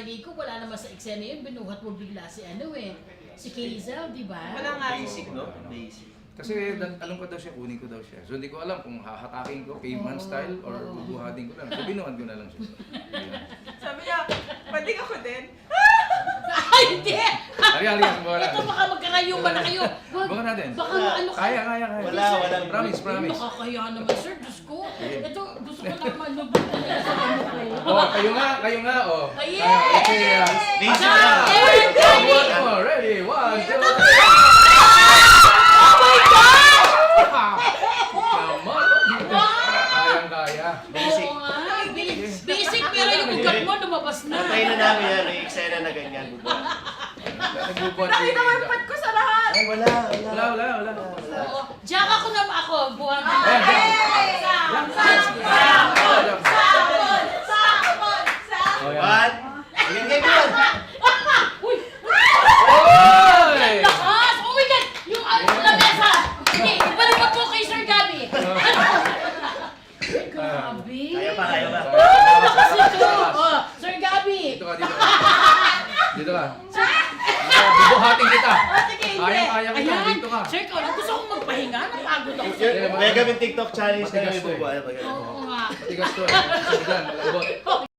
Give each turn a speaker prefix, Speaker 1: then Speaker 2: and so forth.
Speaker 1: palagay ko, wala naman sa eksena yun, binuhat mo bigla si si Kaizel, di ba?
Speaker 2: Wala nga.
Speaker 3: Basic, no? Basic.
Speaker 4: Kasi alam ko daw siya, kunin ko daw siya. So hindi ko alam kung hahatakin ko, caveman style, or bubuhatin ko lang. So binuhat ko na lang siya.
Speaker 2: Sabi niya, pwede ako din.
Speaker 1: Ay, hindi!
Speaker 4: Halika, subukan natin.
Speaker 1: Ito baka magkarayuman na kayo.
Speaker 4: Subukan natin.
Speaker 1: Baka ano ka.
Speaker 4: Kaya.
Speaker 3: Wala.
Speaker 4: Promise.
Speaker 1: Nakakaya naman, sir. Diyos ko. Ito, gusto ko na malubog talaga sa ano ko.
Speaker 4: Oh, kayo nga, oh.
Speaker 1: Ay,
Speaker 4: Okay,
Speaker 3: Basic
Speaker 1: Ah,
Speaker 3: lang.
Speaker 1: Eric,
Speaker 4: one more, ready, 1, 2, 3.
Speaker 1: Oh my God!
Speaker 4: Naman, kaya.
Speaker 3: Basic.
Speaker 1: Oo nga. Basic, pero yung ugat mo lumabas na.
Speaker 3: Patay na namin yan. May eksena na ganyan. Bubuhat.
Speaker 4: Nagbubuhat
Speaker 2: Nakita mo yung pat ko sa lahat.
Speaker 3: Ay, wala.
Speaker 4: Wala.
Speaker 1: Oo. Jack ako na ako. Buwan na.
Speaker 3: What? Ulit kayo doon.
Speaker 1: Uy!
Speaker 4: Oy!
Speaker 1: Lakas! Oh my God! Yung lamesa! Hindi, ibalik mo po kay Sir Gabby. Grabe.
Speaker 3: Kaya pa.
Speaker 1: Lakas ito. Oh, Sir Gabby.
Speaker 4: Dito ka. Dito ka. Bubuhatin kita.
Speaker 1: Sige, hindi.
Speaker 4: Kaya kita.
Speaker 1: Ayan.
Speaker 4: Dito ka.
Speaker 1: Sir, ikaw lang gusto kong magpahinga. Napagod ako sa'yo.
Speaker 3: May gawin TikTok challenge na
Speaker 4: Matigas
Speaker 3: yung
Speaker 4: to eh.
Speaker 3: bubuhat.
Speaker 1: Oo nga.
Speaker 4: Matigas to eh. So, dyan, malambot.